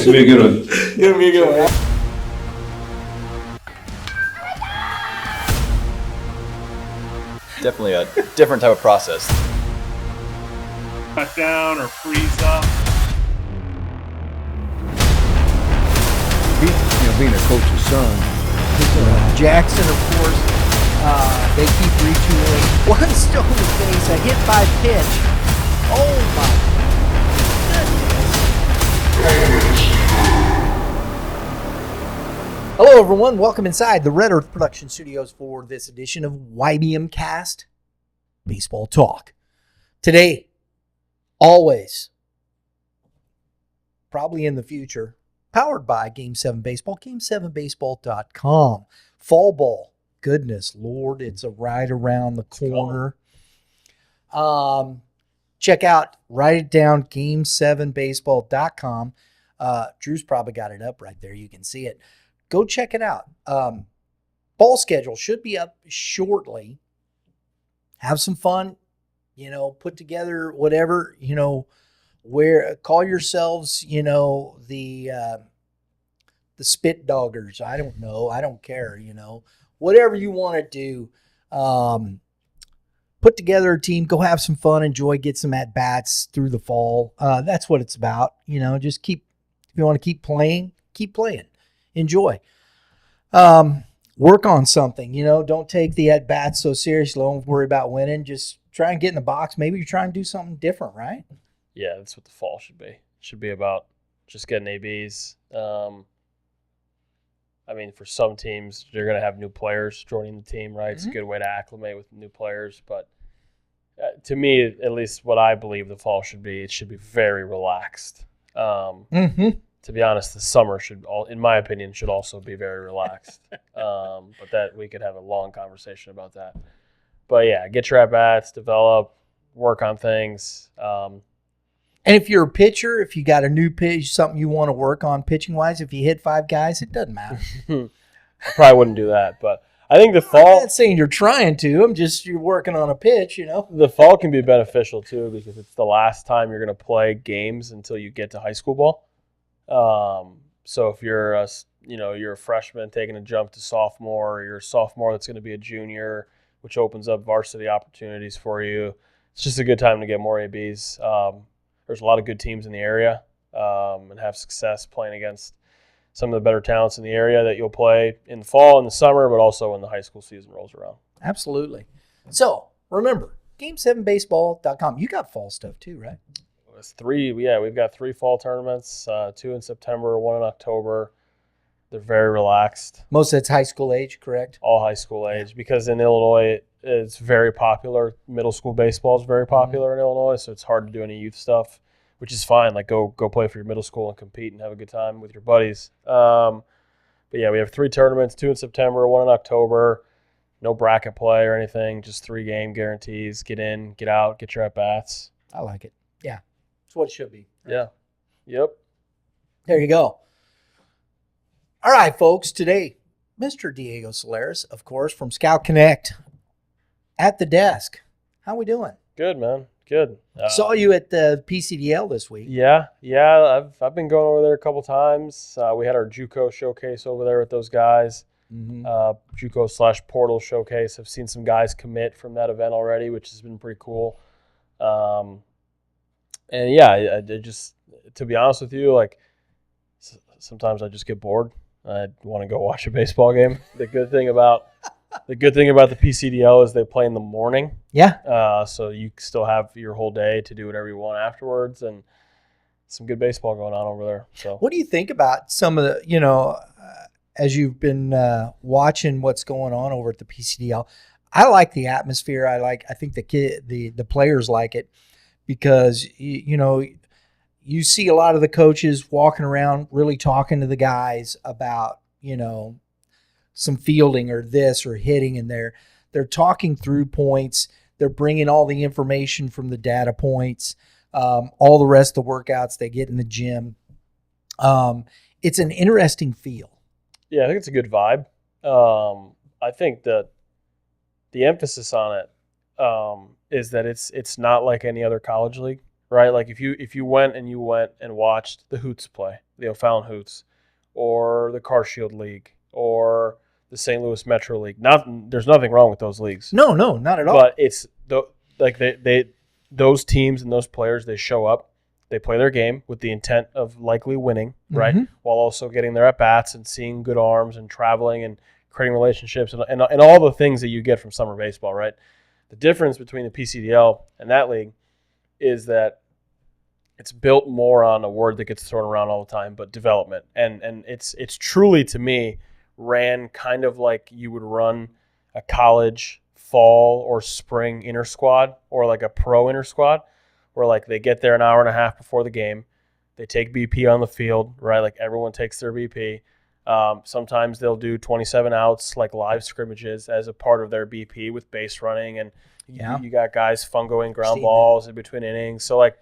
It's gonna be a good one. It's gonna be a good one. Definitely a different type of process. Cut down or freeze up. Being a coach's son. Jackson, of course, they keep retooling. One stone to face, a hit by pitch. Oh my goodness. Hello everyone, welcome inside the Red Earth Production Studios for this edition of YBMcast Baseball Talk. Today, always, probably in the future, powered by Game 7 Baseball, game7baseball.com. Fall ball, goodness Lord, it's right around the corner. Check out, write it down, game7baseball.com. Drew's probably got it up right there. You can see it. Go check it out. Ball schedule should be up shortly. Have some fun, put together whatever, where call yourselves, the spit doggers. I don't know. I don't care, whatever you want to do. Put together a team, go have some fun, enjoy, get some at bats through the fall. That's what it's about. Just if you want to keep playing, enjoy. Work on something, don't take the at bats so seriously. Don't worry about winning. Just try and get in the box. Maybe you're trying to do something different, right? Yeah, that's what the fall should be. It should be about just getting ABs. For some teams, you're going to have new players joining the team, right? It's a good way to acclimate with new players. But to me, at least what I believe the fall should be, it should be very relaxed. To be honest, the summer in my opinion, should also be very relaxed. But that we could have a long conversation about that. But yeah, get your at-bats, develop, work on things. And if you're a pitcher, if you got a new pitch, something you want to work on pitching-wise, if you hit 5 guys, it doesn't matter. I probably wouldn't do that, but I think the fall... I'm not saying you're trying to. You're working on a pitch, The fall can be beneficial, too, because it's the last time you're going to play games until you get to high school ball. So if you're you're a freshman taking a jump to sophomore, or you're a sophomore that's going to be a junior, which opens up varsity opportunities for you, it's just a good time to get more ABs. There's a lot of good teams in the area and have success playing against some of the better talents in the area that you'll play in the fall and the summer, but also when the high school season rolls around. Absolutely. So remember, game7baseball.com. You got fall stuff too, right? It's 3. Yeah, we've got 3 fall tournaments, 2 in September, 1 in October. They're very relaxed. Most of it's high school age, correct? All high school age, because in Illinois it's very popular. Middle school baseball is very popular in Illinois, so it's hard to do any youth stuff, which is fine. Like go play for your middle school and compete and have a good time with your buddies. But yeah, we have 3 tournaments, 2 in September, 1 in October. No bracket play or anything, just 3 game guarantees. Get in, get out, get your at bats. I like it. Yeah. It's what it should be. Right? Yeah. Yep. There you go. All right, folks. Today, Mr. Diego Solares, of course, from Scout Connect, at the desk. How we doing? Good, man. Good. Saw you at the PCDL this week. Yeah. I've been going over there a couple times. We had our JUCO showcase over there with those guys. JUCO/Portal showcase. I've seen some guys commit from that event already, which has been pretty cool. And yeah, I just, to be honest with you, like sometimes I just get bored. I want to go watch a baseball game. The good thing about the PCDL is they play in the morning. Yeah. So you still have your whole day to do whatever you want afterwards, and some good baseball going on over there. So what do you think about some of the, as you've been watching what's going on over at the PCDL? I like the atmosphere. I think the players like it. Because, you see a lot of the coaches walking around really talking to the guys about, some fielding or this or hitting, and they're talking through points. They're bringing all the information from the data points, all the rest of the workouts they get in the gym. It's an interesting feel. Yeah, I think it's a good vibe. I think that the emphasis on it is that it's not like any other college league. right? Like if you went and watched the Hoots play, the O'Fallon Hoots, or the CarShield League, or the St. Louis Metro League. There's nothing wrong with those leagues. No, not at all. But it's like they those teams and those players, they show up, they play their game with the intent of likely winning, right? While also getting their at bats and seeing good arms and traveling and creating relationships and all the things that you get from summer baseball, right? The difference between the PCDL and that league is that it's built more on a word that gets thrown around all the time, but development. And it's truly, to me, ran kind of like you would run a college fall or spring inter squad or like a pro inter squad, where like they get there an hour and a half before the game. They take BP on the field, right? Like everyone takes their BP. Sometimes they'll do 27 outs, like live scrimmages, as a part of their BP with base running. And you got guys fungoing ground balls in between innings. So like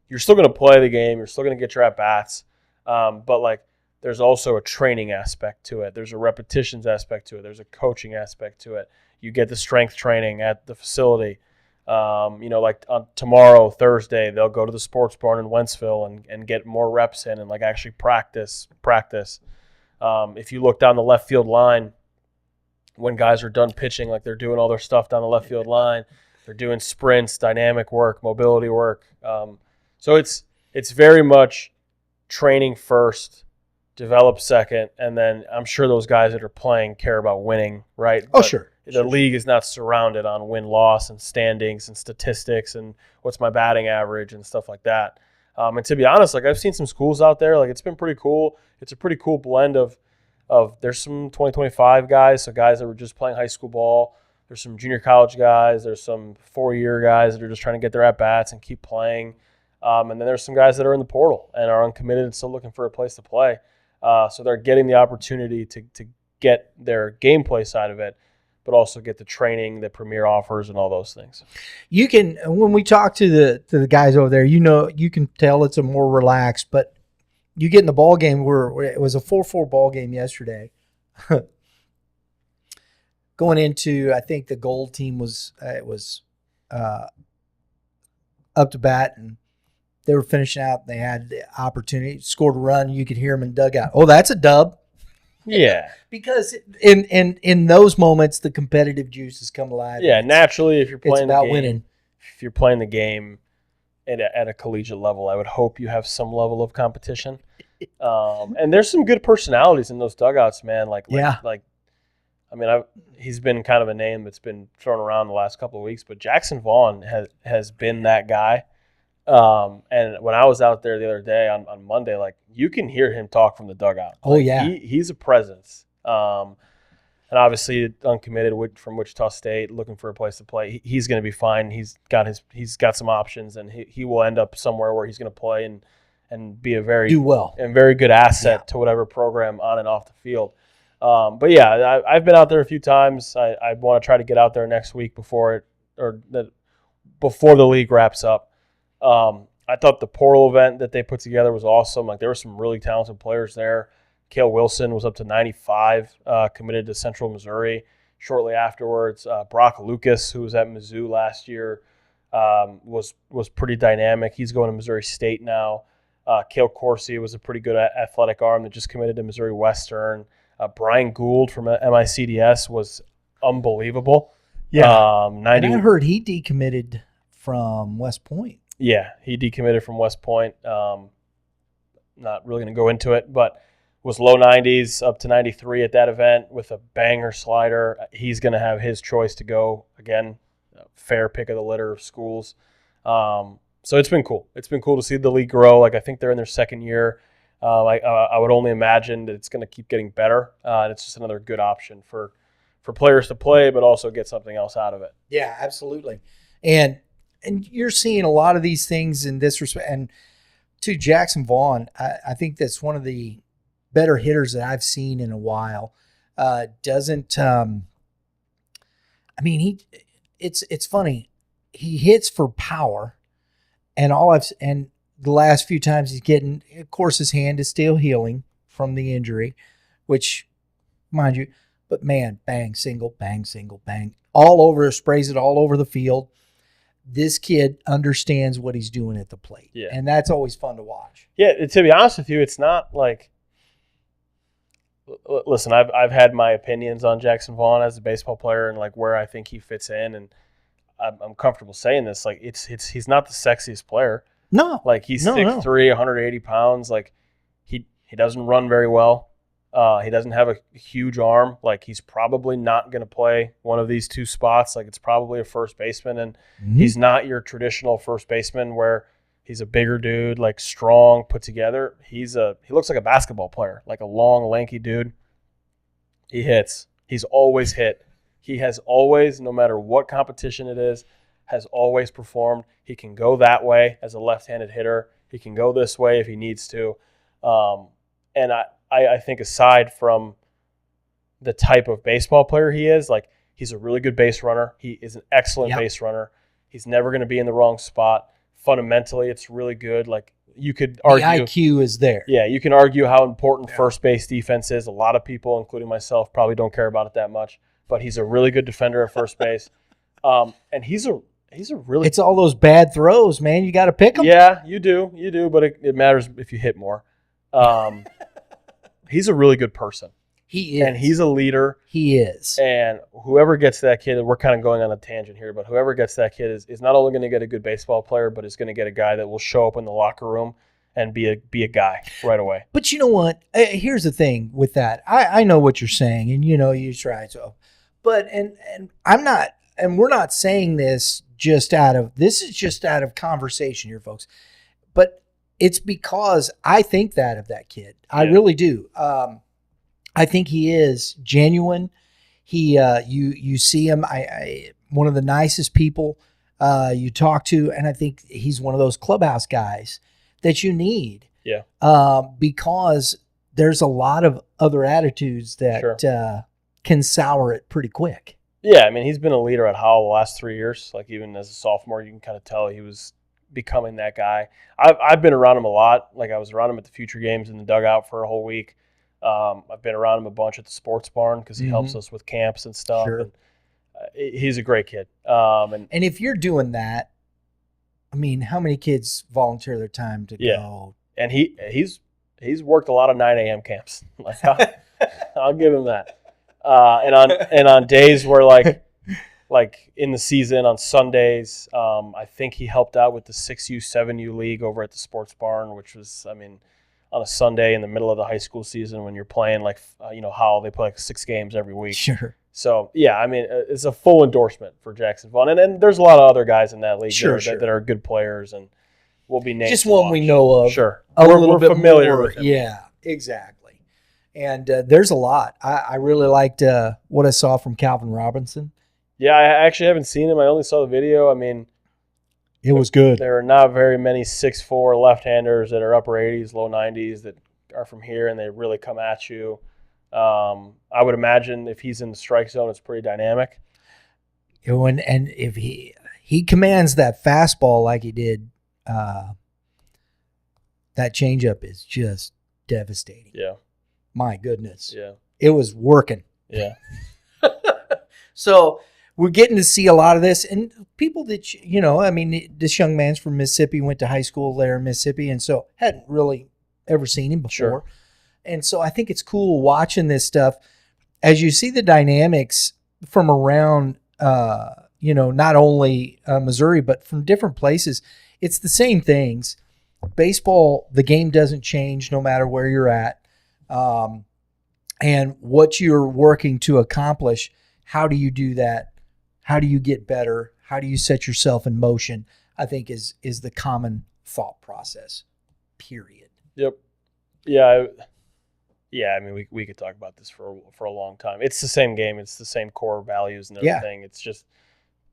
you're still going to play the game. You're still going to get your at-bats. But like there's also a training aspect to it. There's a repetitions aspect to it. There's a coaching aspect to it. You get the strength training at the facility. Like on tomorrow, Thursday, they'll go to the sports barn in Wentzville and get more reps in and like actually practice. If you look down the left field line, when guys are done pitching, like they're doing all their stuff down the left field line, they're doing sprints, dynamic work, mobility work. So it's very much training first, develop second, and then I'm sure those guys that are playing care about winning, right? Oh, sure. The league is not surrounded on win-loss and standings and statistics and what's my batting average and stuff like that. And to be honest, like I've seen some schools out there, like it's been pretty cool. It's a pretty cool blend of there's some 2025 guys, so guys that were just playing high school ball. There's some junior college guys. There's some 4-year guys that are just trying to get their at-bats and keep playing. And then there's some guys that are in the portal and are uncommitted and still looking for a place to play. So they're getting the opportunity to get their gameplay side of it, but also get the training that Premier offers and all those things. You can, when we talk to the guys over there, you can tell it's a more relaxed, but you get in the ball game where it was a 4-4 ball game yesterday. Going into, I think the gold team was up to bat, and they were finishing out. They had the opportunity, scored a run. You could hear them in the dugout. Oh, that's a dub. Yeah, because in those moments, the competitive juices come alive. Yeah, naturally, if you're playing it's about the game, winning. If you're playing the game at a collegiate level, I would hope you have some level of competition. And there's some good personalities in those dugouts, man. He's been kind of a name that's been thrown around the last couple of weeks, but Jackson Vaughn has been that guy. And when I was out there the other day on Monday, like you can hear him talk from the dugout. Oh, like, yeah. He's a presence. And obviously uncommitted from Wichita State, looking for a place to play. He's going to be fine. He's got some options, and he will end up somewhere where he's going to play and be a very good asset to whatever program on and off the field. But yeah, I've been out there a few times. I want to try to get out there next week before the league wraps up. I thought the portal event that they put together was awesome. Like there were some really talented players there. Cale Wilson was up to 95, committed to Central Missouri shortly afterwards. Brock Lucas, who was at Mizzou last year, was pretty dynamic. He's going to Missouri State now. Cale Corsi was a pretty good athletic arm that just committed to Missouri Western. Brian Gould from MICDS was unbelievable. Yeah, and I heard he decommitted from West Point. Yeah, he decommitted from West Point. Not really going to go into it, but was low 90s up to 93 at that event with a banger slider. He's going to have his choice to go. Again, fair pick of the litter of schools. So it's been cool. It's been cool to see the league grow. Like I think they're in their second year. I would only imagine that it's going to keep getting better. And it's just another good option for players to play, but also get something else out of it. Yeah, absolutely. And you're seeing a lot of these things in this respect. And to Jackson Vaughn, I think that's one of the better hitters that I've seen in a while. It's funny. He hits for power, and the last few times he's getting, of course, his hand is still healing from the injury, which, mind you, but man, bang, single, bang, all over, sprays it all over the field. this kid understands what he's doing at the plate. Yeah. And that's always fun to watch. Yeah, to be honest with you, it's not like – listen, I've had my opinions on Jackson Vaughn as a baseball player and like where I think he fits in, and I'm comfortable saying this. Like he's not the sexiest player. No. Like he's No, 6'3", 180 pounds. Like he doesn't run very well. He doesn't have a huge arm. Like he's probably not going to play one of these two spots. Like it's probably a first baseman, and he's not your traditional first baseman where he's a bigger dude, like strong, put together. He looks like a basketball player, like a long, lanky dude. He hits. He's always hit. He has always, no matter what competition it is, has always performed. He can go that way as a left-handed hitter. He can go this way if he needs to. And I think aside from the type of baseball player he is, like he's a really good base runner. He is an excellent base runner. He's never going to be in the wrong spot. Fundamentally, it's really good. Like you could argue, the IQ is there. Yeah, you can argue how important first base defense is. A lot of people, including myself, probably don't care about it that much. But he's a really good defender at first base, and he's a really. It's all those bad throws, man. You got to pick them. Yeah, you do, but it matters if you hit more. He's a really good person. He is. And he's a leader. He is. And whoever gets that kid, and we're kind of going on a tangent here, but whoever gets that kid is not only going to get a good baseball player, but is going to get a guy that will show up in the locker room and be a guy right away. But you know what? Here's the thing with that. I know what you're saying, and you try so. But and I'm not, and we're not saying this this is just out of conversation here, folks. But it's because I think that of that kid. I really do. I think he is genuine. He, you see him. I one of the nicest people you talk to, and I think he's one of those clubhouse guys that you need. Yeah. Because there's a lot of other attitudes that can sour it pretty quick. Yeah, I mean, he's been a leader at Howell the last 3 years. Like even as a sophomore, you can kind of tell he was becoming that guy. I've been around him a lot. Like I was around him at the future games in the dugout for a whole week. I've been around him a bunch at the sports barn because he helps us with camps and stuff. Sure. And, he's a great kid. And if you're doing that, I mean, how many kids volunteer their time to go? And he's worked a lot of 9 a.m. camps. Like I'll give him that. And on days where like in the season on Sundays, I think he helped out with the 6U, 7U league over at the sports barn, which was, I mean, on a Sunday in the middle of the high school season when you're playing Howell, they play like 6 games every week. Sure. So, yeah, I mean, it's a full endorsement for Jackson Vaughn. And there's a lot of other guys in that league that are good players and will be named. Just one we know of. Sure. We're bit familiar more, with him. Yeah, exactly. And there's a lot. I really liked what I saw from Calvin Robinson. Yeah, I actually haven't seen him. I only saw the video. I mean, it was good. There are not very many 6'4" left-handers that are upper 80s, low 90s that are from here, and they really come at you. I would imagine if he's in the strike zone, it's pretty dynamic. And if he commands that fastball like he did, that changeup is just devastating. Yeah. My goodness. Yeah. It was working. Yeah. So we're getting to see a lot of this, and people that, I mean, this young man's from Mississippi, went to high school there in Mississippi, and so hadn't really ever seen him before. Sure. And so I think it's cool watching this stuff as you see the dynamics from around, not only Missouri, but from different places. It's the same things. Baseball, the game doesn't change no matter where you're at. And what you're working to accomplish, how do you do that? How do you get better? How do you set yourself in motion? I think is the common thought process, period. Yep. Yeah. I mean, we could talk about this for a long time. It's the same game. It's the same core values and everything. It's just,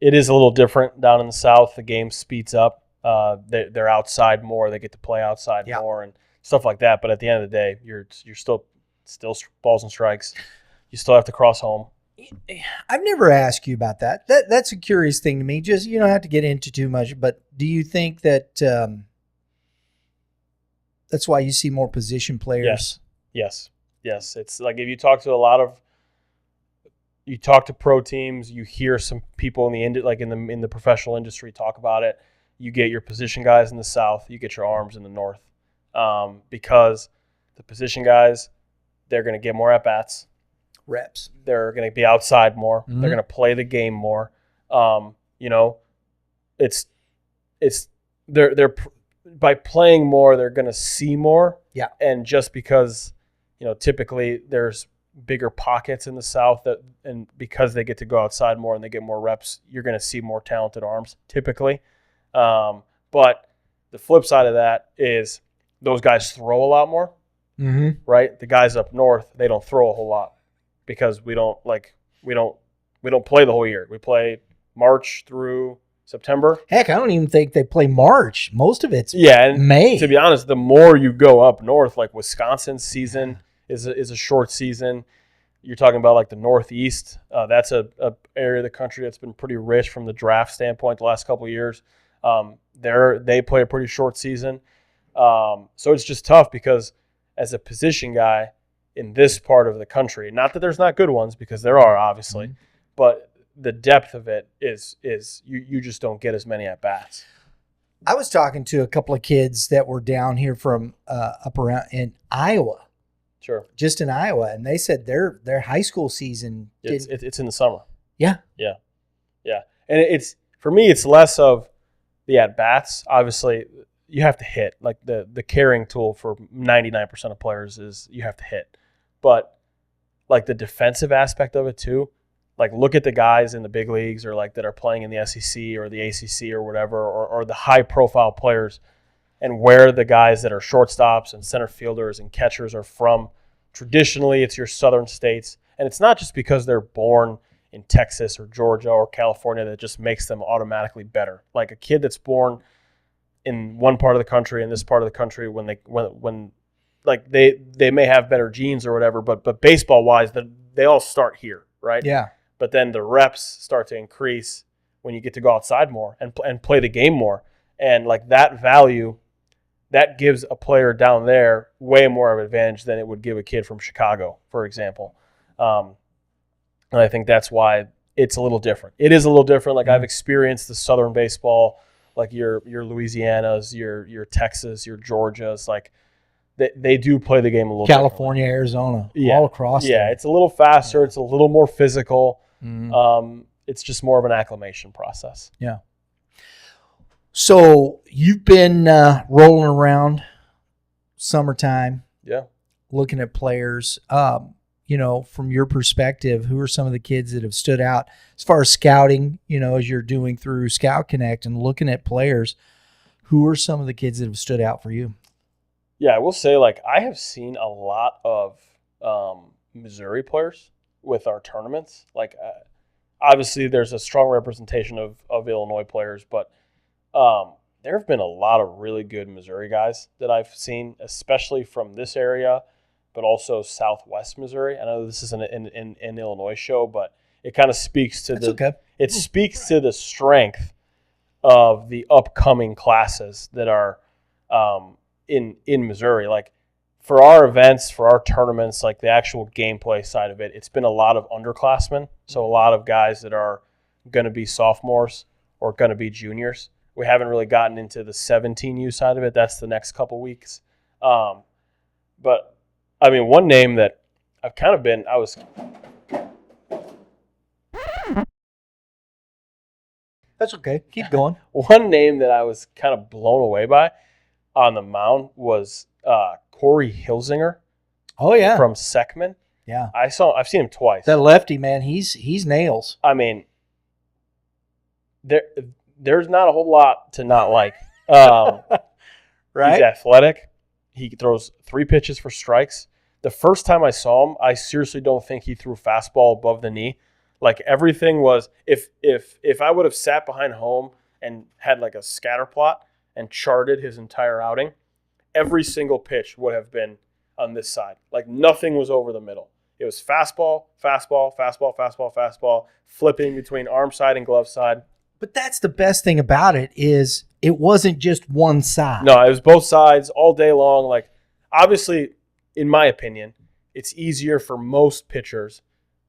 it is a little different down in the South. The game speeds up. They're outside more. They get to play outside more and stuff like that. But at the end of the day, you're still balls and strikes. You still have to cross home. I've never asked you about that. That's a curious thing to me. Just, you don't have to get into too much, but do you think that that's why you see more position players? Yes. It's like if you talk to a lot of you talk to pro teams, you hear some people in the professional industry talk about it. You get your position guys in the South, you get your arms in the North, because the position guys, they're going to get more at bats, reps. They're going to be outside more. Mm-hmm. They're going to play the game more. They're by playing more, they're going to see more. Yeah. And just because, typically there's bigger pockets in the South and because they get to go outside more and they get more reps, you're going to see more talented arms typically. But the flip side of that is those guys throw a lot more, right? The guys up north, they don't throw a whole lot because we don't play the whole year. We play March through September. Heck, I don't even think they play March. Most of it's and May. To be honest, the more you go up north, like Wisconsin's season is a short season. You're talking about like the Northeast. That's a area of the country that's been pretty rich from the draft standpoint the last couple of years. They play a pretty short season. So it's just tough because as a position guy in this part of the country, not that there's not good ones because there are obviously, but the depth of it is you just don't get as many at bats. I was talking to a couple of kids that were down here from up around in Iowa. Sure. Just in Iowa, and they said their high school season. It's in the summer. Yeah. And it's for me, it's less of the at bats. Obviously, you have to hit. Like the carrying tool for 99% of players is you have to hit, but like the defensive aspect of it too. Like look at the guys in the big leagues or like that are playing in the SEC or the ACC or whatever, or the high profile players, and where the guys that are shortstops and center fielders and catchers are from. Traditionally, it's your southern states. And it's not just because they're born in Texas or Georgia or California that just makes them automatically better. Like a kid that's born in one part of the country and this part of the country, when they may have better genes or whatever, but baseball-wise, they all start here, right? Yeah. But then the reps start to increase when you get to go outside more and play the game more. And like that value, that gives a player down there way more of an advantage than it would give a kid from Chicago, for example. And I think that's why it's a little different. It is a little different. Like I've experienced the Southern baseball, like your Louisianas, your Texas, your Georgias. Like they do play the game a little California, Arizona, all across. Yeah, it's a little faster. It's a little more physical. It's just more of an acclimation process. Yeah. So you've been rolling around summertime, looking at players. From your perspective, who are some of the kids that have stood out as far as scouting? As you're doing through Scout Connect and looking at players, who are some of the kids that have stood out for you? Yeah, I will say, like I have seen a lot of Missouri players with our tournaments. Like obviously, there's a strong representation of Illinois players, but there have been a lot of really good Missouri guys that I've seen, especially from this area, but also Southwest Missouri. I know this isn't an Illinois show, but it kind of speaks to it speaks to the strength of the upcoming classes that are in Missouri. Like for our events, for our tournaments, like the actual gameplay side of it, it's been a lot of underclassmen. So a lot of guys that are going to be sophomores or going to be juniors. We haven't really gotten into the 17U side of it. That's the next couple weeks. But I mean, one name that I've kind of been, That's okay. Keep going. One name that I was kind of blown away by on the mound was Corey Hilsinger. Oh yeah, from Seckman. Yeah, I've seen him twice. That lefty, man, he's nails. I mean, there's not a whole lot to not like. Right? He's athletic. He throws 3 pitches for strikes. The first time I saw him, I seriously don't think he threw fastball above the knee. Like everything was, if I would have sat behind home and had like a scatter plot and charted his entire outing, every single pitch would have been on this side. Like nothing was over the middle. It was fastball, fastball, fastball, fastball, fastball, flipping between arm side and glove side. But that's the best thing about it is it wasn't just one side. No, it was both sides all day long. Like obviously, in my opinion, it's easier for most pitchers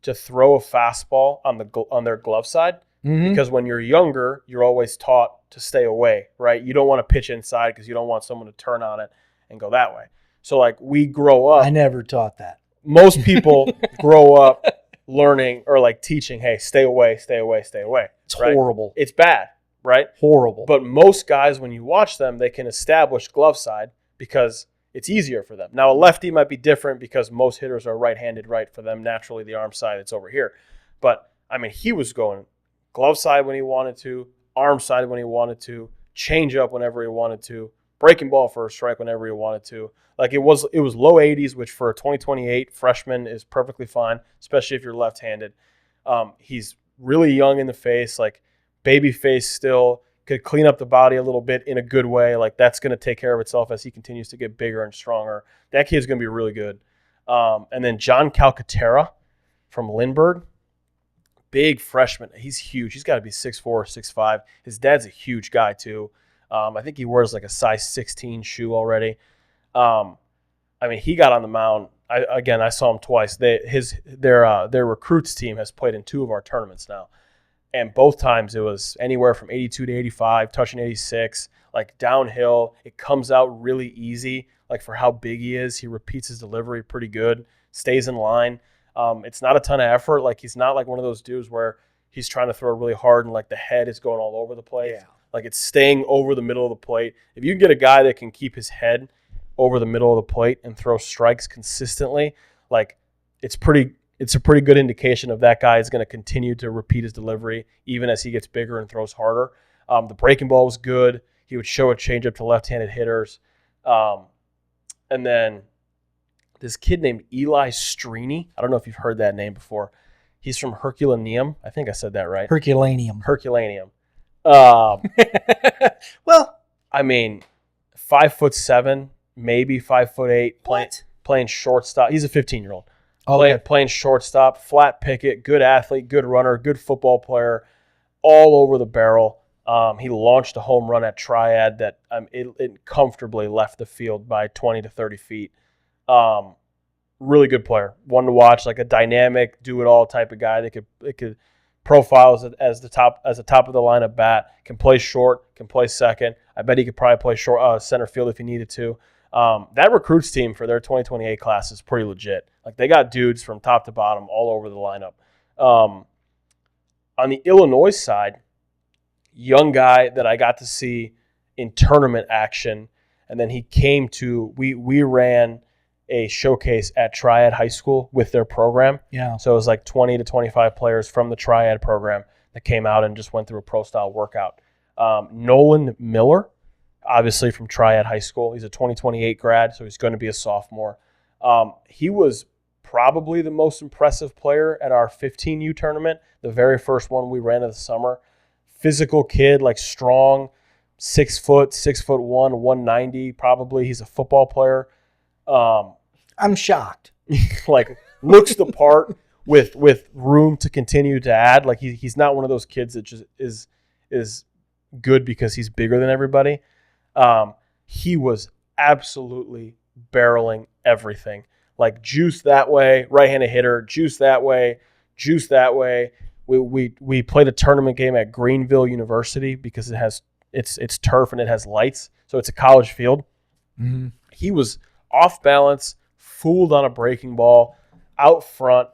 to throw a fastball on their glove side. Mhm. Because when you're younger, you're always taught to stay away, right? You don't want to pitch inside because you don't want someone to turn on it and go that way. So like we grow up. I never taught that. Most people grow up learning or like teaching, hey, stay away, stay away, stay away. It's right? horrible. It's bad, right? Horrible. But most guys, when you watch them, they can establish glove side because it's easier for them. Now, a lefty might be different because most hitters are right-handed, right? For them, naturally, the arm side, it's over here. But, I mean, he was going glove side when he wanted to, arm side when he wanted to, change up whenever he wanted to, breaking ball for a strike whenever he wanted to. Like it was low 80s, which for a 2028 freshman is perfectly fine, especially if you're left-handed. He's really young in the face, like baby face still, could clean up the body a little bit in a good way. Like that's going to take care of itself as he continues to get bigger and stronger. That kid's going to be really good. And then John Calcaterra from Lindbergh, big freshman. He's huge. He's got to be 6'4", 6'5". His dad's a huge guy too. I think he wears like a size 16 shoe already. I mean, he got on the mound. I saw him twice. Their recruits team has played in 2 of our tournaments now. And both times it was anywhere from 82 to 85, touching 86, like downhill. It comes out really easy. Like for how big he is, he repeats his delivery pretty good, stays in line. It's not a ton of effort. Like he's not like one of those dudes where he's trying to throw really hard and like the head is going all over the plate. Yeah. Like it's staying over the middle of the plate. If you can get a guy that can keep his head over the middle of the plate and throw strikes consistently, like it's a pretty good indication of that guy is going to continue to repeat his delivery even as he gets bigger and throws harder. The breaking ball was good. He would show a changeup to left-handed hitters. And then this kid named Eli Strini. I don't know if you've heard that name before. He's from Herculaneum. I think I said that right. Herculaneum. Well, I mean, 5'7", maybe 5'8", playing shortstop. He's a 15-year-old. Playing shortstop, flat picket, good athlete, good runner, good football player, all over the barrel. He launched a home run at Triad that it comfortably left the field by 20 to 30 feet. Really good player, one to watch, like a dynamic, do-it-all type of guy that could profile as the top of the lineup bat, can play short, can play second. I bet he could probably play center field if he needed to. That recruits team for their 2028 class is pretty legit. Like they got dudes from top to bottom all over the lineup. On the Illinois side, young guy that I got to see in tournament action, and then he came to we ran a showcase at Triad High School with their program. Yeah. So it was like 20 to 25 players from the Triad program that came out and just went through a pro style workout. Nolan Miller, obviously from Triad High School. He's a 2028 grad, so he's going to be a sophomore. He was probably the most impressive player at our 15U tournament, the very first one we ran in the summer. Physical kid, like strong, 6 foot, 6'1", 190 probably. He's a football player. I'm shocked. Like looks the part with room to continue to add. Like he's not one of those kids that just is good because he's bigger than everybody. He was absolutely barreling everything. Like juice that way, right-handed hitter, juice that way, juice that way. We played a tournament game at Greenville University because it's turf and it has lights, so it's a college field. Mm-hmm. He was off balance, fooled on a breaking ball, out front,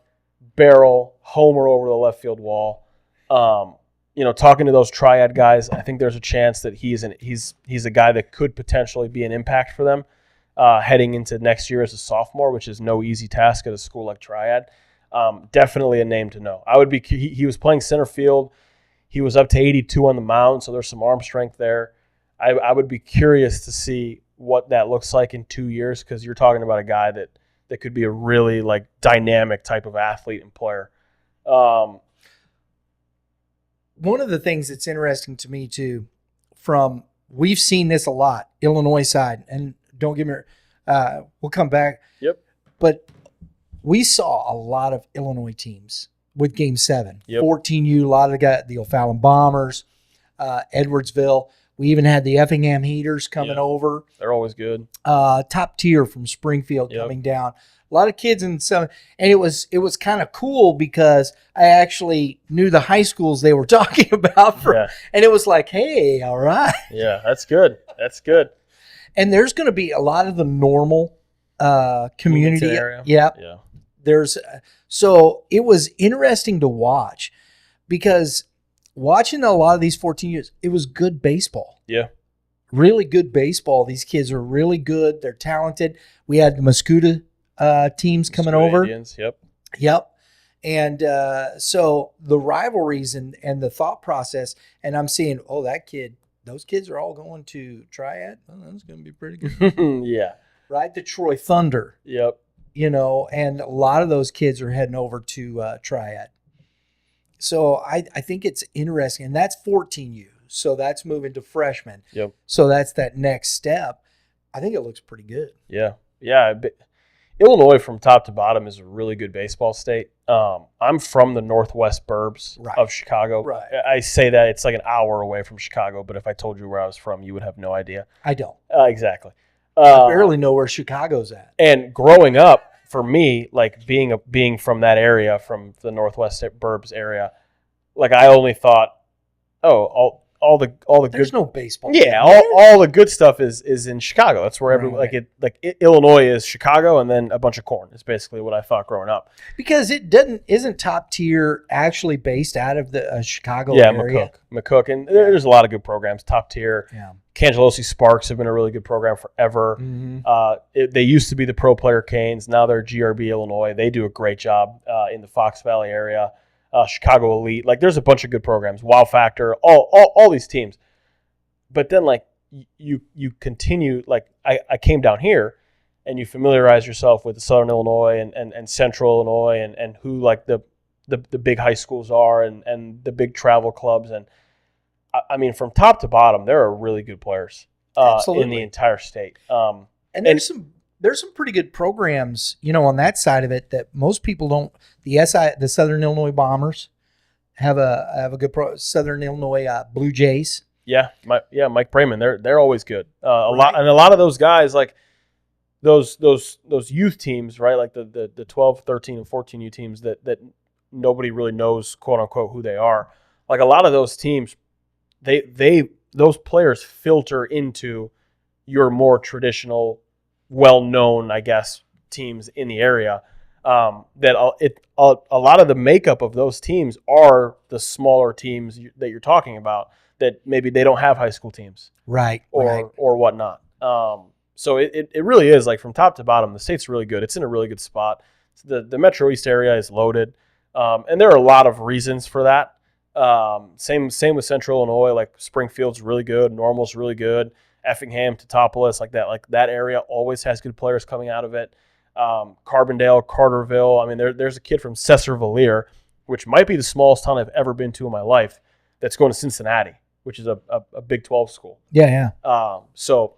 barrel, homer over the left field wall. Talking to those Triad guys, I think there's a chance that he's a guy that could potentially be an impact for them heading into next year as a sophomore, which is no easy task at a school like Triad. Definitely a name to know. He was playing center field. He was up to 82 on the mound, so there's some arm strength there. I would be curious to see what that looks like in 2 years, because you're talking about a guy that could be a really like dynamic type of athlete and player. One of the things that's interesting to me too, we've seen this a lot, Illinois side, and don't get me, we'll come back. Yep. But we saw a lot of Illinois teams with Game 7. Yep. 14U, a lot of the O'Fallon Bombers, Edwardsville. We even had the Effingham Heaters coming over. They're always good. Top tier from Springfield Yep. coming down. A lot of kids in some, and it was kind of cool because I actually knew the high schools they were talking about, and it was like, hey, all right. Yeah, that's good. That's good. And there's going to be a lot of the normal community area. Yeah. Yeah. So it was interesting to watch because watching a lot of these 14 years, it was good baseball. Yeah. Really good baseball. These kids are really good. They're talented. We had the Muscuda teams coming over. Indians, Yep. And so the rivalries and the thought process, and I'm seeing, those kids are all going to Triad. Oh, that's going to be pretty good. Yeah. Right? The Troy Thunder. Yep. And a lot of those kids are heading over to Triad. So I think it's interesting. And that's 14U. So that's moving to freshmen. Yep. So that's that next step. I think it looks pretty good. Yeah. Yeah. Illinois from top to bottom is a really good baseball state. I'm from the northwest burbs of Chicago. Right. I say that it's like an hour away from Chicago, but if I told you where I was from, you would have no idea. I don't. Exactly. I barely know where Chicago's at. And growing up, for me, like being from that area, from the northwest burbs area, like I only thought, all the There's good, no baseball. yeah, all the good stuff is in Chicago. That's where Illinois is Chicago, and then a bunch of corn. Is basically what I thought growing up. Because isn't top tier actually based out of the Chicago area? McCook, and there's a lot of good programs. Top tier. Yeah. Cangelosi Sparks have been a really good program forever. Mm-hmm. They used to be the Pro Player Canes. Now they're GRB Illinois. They do a great job in the Fox Valley area. Chicago Elite, like there's a bunch of good programs, Wow Factor, all these teams. But then like you continue, like I came down here and you familiarize yourself with the Southern Illinois and Central Illinois and who like the big high schools are and the big travel clubs. And I mean, from top to bottom, there are really good players in the entire state. And there's some pretty good programs, on that side of it that most people don't. The Southern Illinois Bombers have a good Southern Illinois Blue Jays. Yeah, Mike Brayman. They're always good. A lot of those guys, like those youth teams, right? Like the 12, 13, and 14U teams that nobody really knows, quote unquote, who they are. Like a lot of those teams, those players filter into your more traditional, well-known, I guess, teams in the area. A lot of the makeup of those teams are the smaller teams that you're talking about that maybe they don't have high school teams, right, or whatnot. So it really is like from top to bottom, the state's really good. It's in a really good spot. The Metro East area is loaded, and there are a lot of reasons for that. Same with Central Illinois. Like Springfield's really good, Normal's really good. Effingham, Teutopolis, like that area always has good players coming out of it. Carbondale, Carterville. I mean, there's a kid from Cesar-Valier, which might be the smallest town I've ever been to in my life, that's going to Cincinnati, which is a Big 12 school. Yeah. So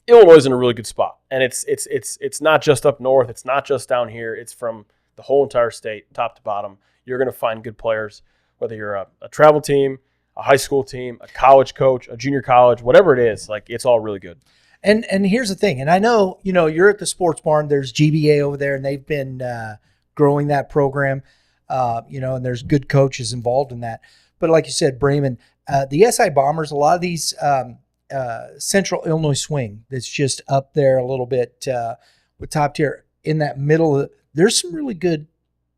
Illinois is in a really good spot, and it's not just up north. It's not just down here. It's from the whole entire state, top to bottom. You're going to find good players, whether you're a travel team, a high school team, a college coach, a junior college, whatever it is. Like it's all really good. And here's the thing, and I know, you're at the Sports Barn. There's GBA over there, and they've been growing that program, and there's good coaches involved in that. But like you said, Brayman, the SI Bombers, a lot of these Central Illinois swing that's just up there a little bit with top tier in that middle. There's some really good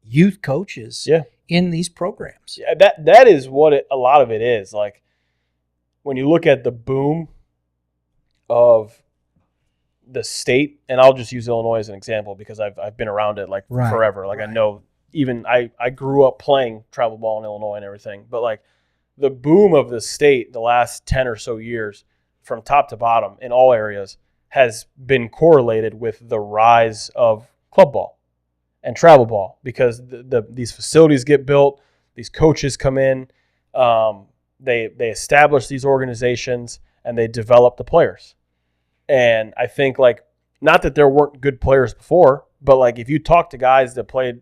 youth coaches in these programs. Yeah, that is what a lot of it is. Like when you look at the boom of the state, and I'll just use Illinois as an example because I've been around it forever. Like I know, even I grew up playing travel ball in Illinois and everything, but like the boom of the state the last 10 or so years from top to bottom in all areas has been correlated with the rise of club ball and travel ball because these facilities get built, these coaches come in, they establish these organizations, and they develop the players. And I think, like, not that there weren't good players before, but, like, if you talk to guys that played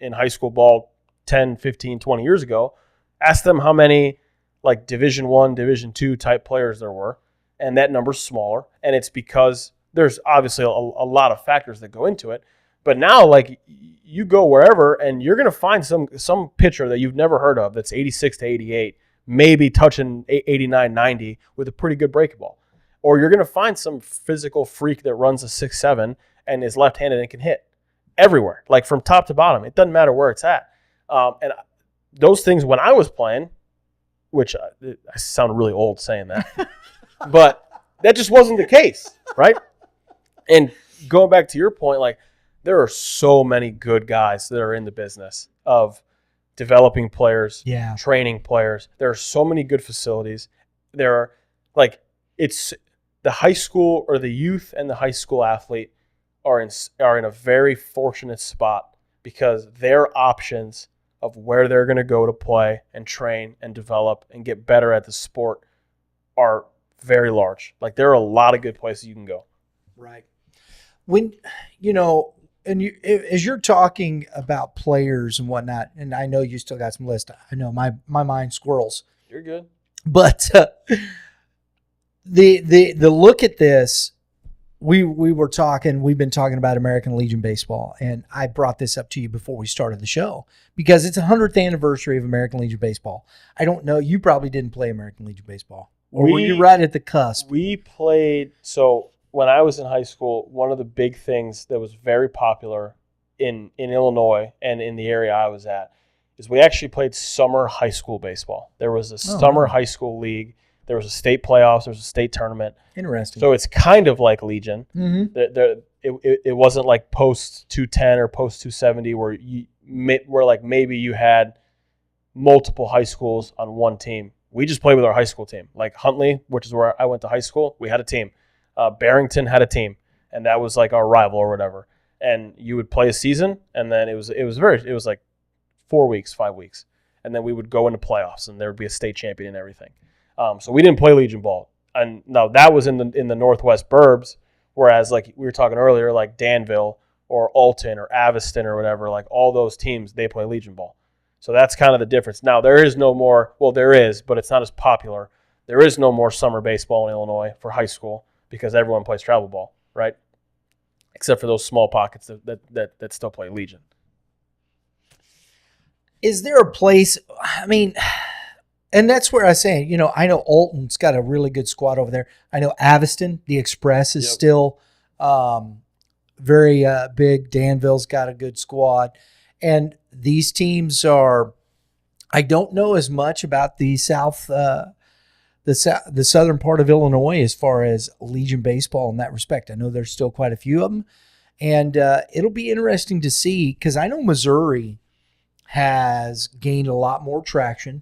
in high school ball 10, 15, 20 years ago, ask them how many, like, Division I, Division II type players there were, and that number's smaller. And it's because there's obviously a lot of factors that go into it, But now, like, you go wherever, and you're going to find some pitcher that you've never heard of that's 86 to 88, maybe touching 89, 90 with a pretty good breaking ball. Or you're going to find some physical freak that runs a 6'7" and is left-handed and can hit everywhere, like from top to bottom. It doesn't matter where it's at. And those things, when I was playing, which I sound really old saying that, but that just wasn't the case, right? And going back to your point, like, there are so many good guys that are in the business of developing players, training players. There are so many good facilities. There are, like, it's the high school or the youth and the high school athlete are in a very fortunate spot because their options of where they're going to go to play and train and develop and get better at the sport are very large. Like, there are a lot of good places you can go. Right. When, and as you're talking about players and whatnot, and I know you still got some list. I know my mind squirrels. You're good. But the look at this, we've been talking about American Legion Baseball, and I brought this up to you before we started the show because it's a 100th anniversary of American Legion Baseball. I don't know, you probably didn't play American Legion Baseball, or were you right at the cusp? We played, so when I was in high school, one of the big things that was very popular in Illinois and in the area I was at is we actually played summer high school baseball. There was a summer high school league. There was a state playoffs. There was a state tournament. Interesting. So it's kind of like Legion. Mm-hmm. It wasn't like post 210 or post 270 where like maybe you had multiple high schools on one team. We just played with our high school team. Like Huntley, which is where I went to high school, we had a team. Barrington had a team, and that was like our rival or whatever. And you would play a season, and then it was like 4 weeks, 5 weeks, and then we would go into playoffs, and there would be a state champion and everything. So we didn't play Legion ball, and now that was in the Northwest Burbs. Whereas like we were talking earlier, like Danville or Alton or Aviston or whatever, like all those teams, they play Legion ball. So that's kind of the difference. Now there is no more. Well, there is, but it's not as popular. There is no more summer baseball in Illinois for high school because everyone plays travel ball, right? Except for those small pockets that still play Legion. Is there a place? I mean. And that's where I say, I know Alton's got a really good squad over there. I know Aviston, the Express, is still very big. Danville's got a good squad. And these teams are, I don't know as much about the the southern part of Illinois as far as Legion baseball in that respect. I know there's still quite a few of them. And it'll be interesting to see because I know Missouri has gained a lot more traction.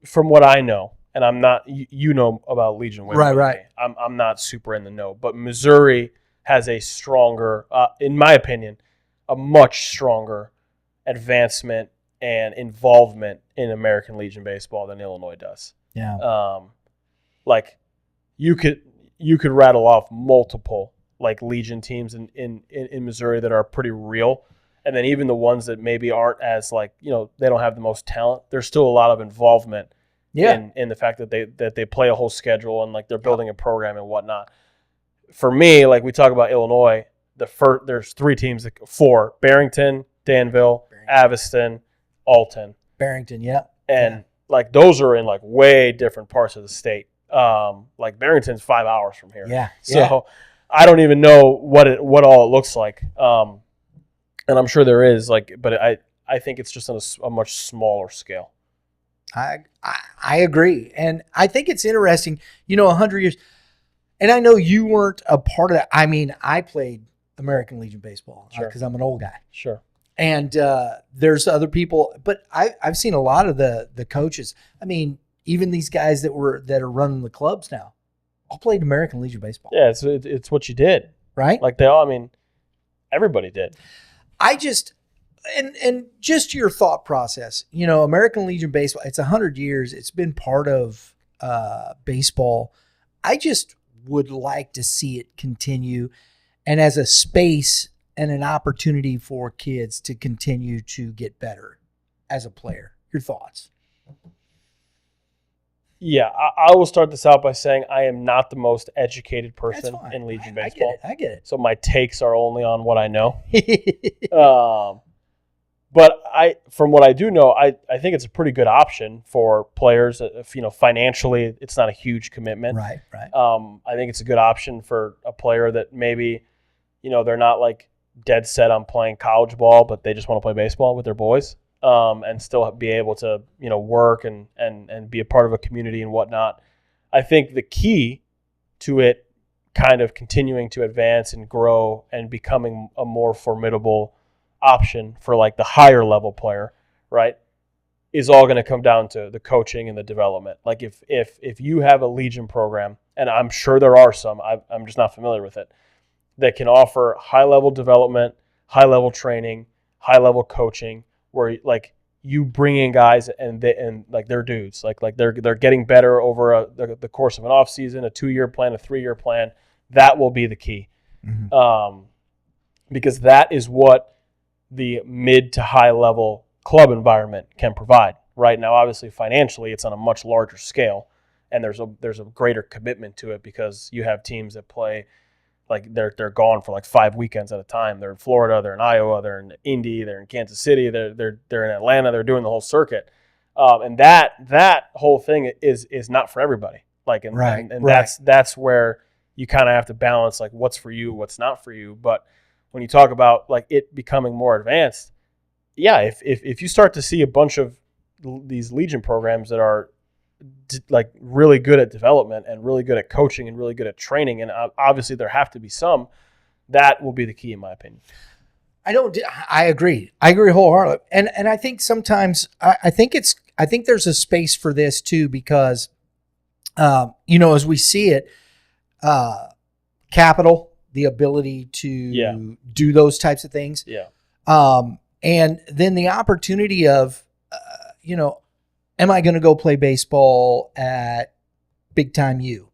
From what I know, and I'm not, you know about Legion way more than right. me. I'm not super in the know, but Missouri has a stronger, in my opinion, a much stronger advancement and involvement in American Legion baseball than Illinois does. Yeah. Like you could rattle off multiple like Legion teams in Missouri that are pretty real. And then even the ones that maybe aren't as like, they don't have the most talent, there's still a lot of involvement in the fact that they play a whole schedule and like they're building a program and whatnot. For me, like we talk about Illinois, there's four: Barrington, Danville, Aviston, Alton. Barrington, yeah. And like those are in like way different parts of the state. Like Barrington's 5 hours from here. Yeah. So I don't even know what all it looks like. And I'm sure there is, but I think it's just on a much smaller scale. I agree. And I think it's interesting, 100 years. And I know you weren't a part of that. I mean, I played American Legion baseball because I'm an old guy. Sure. And there's other people, but I've seen a lot of the coaches. I mean, even these guys that are running the clubs now, all played American Legion baseball. Yeah, it's what you did. Right? Like everybody did. I just and just your thought process, American Legion baseball, it's 100 years. It's been part of baseball. I just would like to see it continue and as a space and an opportunity for kids to continue to get better as a player. Your thoughts? Yeah, I will start this out by saying I am not the most educated person That's fine. in Legion I baseball. I get it. So my takes are only on what I know. I get it. But from what I do know, I think it's a pretty good option for players. If financially, it's not a huge commitment. Right. I think it's a good option for a player that maybe, they're not like dead set on playing college ball, but they just want to play baseball with their boys, and still be able to, work and be a part of a community and whatnot. I think the key to it kind of continuing to advance and grow and becoming a more formidable option for like the higher level player, right, is all going to come down to the coaching and the development. Like if you have a Legion program, and I'm sure there are some, I'm just not familiar with it, that can offer high level development, high level training, high level coaching, where like you bring in guys and like they're dudes, like they're getting better over the course of an off season, a 2-year plan, a 3-year plan. That will be the key, because that is what the mid to high level club environment can provide. Right now, obviously, financially, it's on a much larger scale, and there's a greater commitment to it because you have teams that play like they're gone for like 5 weekends at a time. They're in Florida, they're in Iowa, they're in Indy, they're in Kansas City, they're in Atlanta, they're doing the whole circuit, and that whole thing is not for everybody. Like, and that's where you kind of have to balance like what's for you, what's not for you. But when you talk about like it becoming more advanced, yeah, if you start to see a bunch of these Legion programs that are like really good at development and really good at coaching and really good at training, and obviously there have to be some, that will be the key in my opinion. I agree wholeheartedly, and I think sometimes I think there's a space for this too, because as we see it, capital, the ability to do those types of things. Yeah. And then the opportunity of, am I going to go play baseball at Big Time U?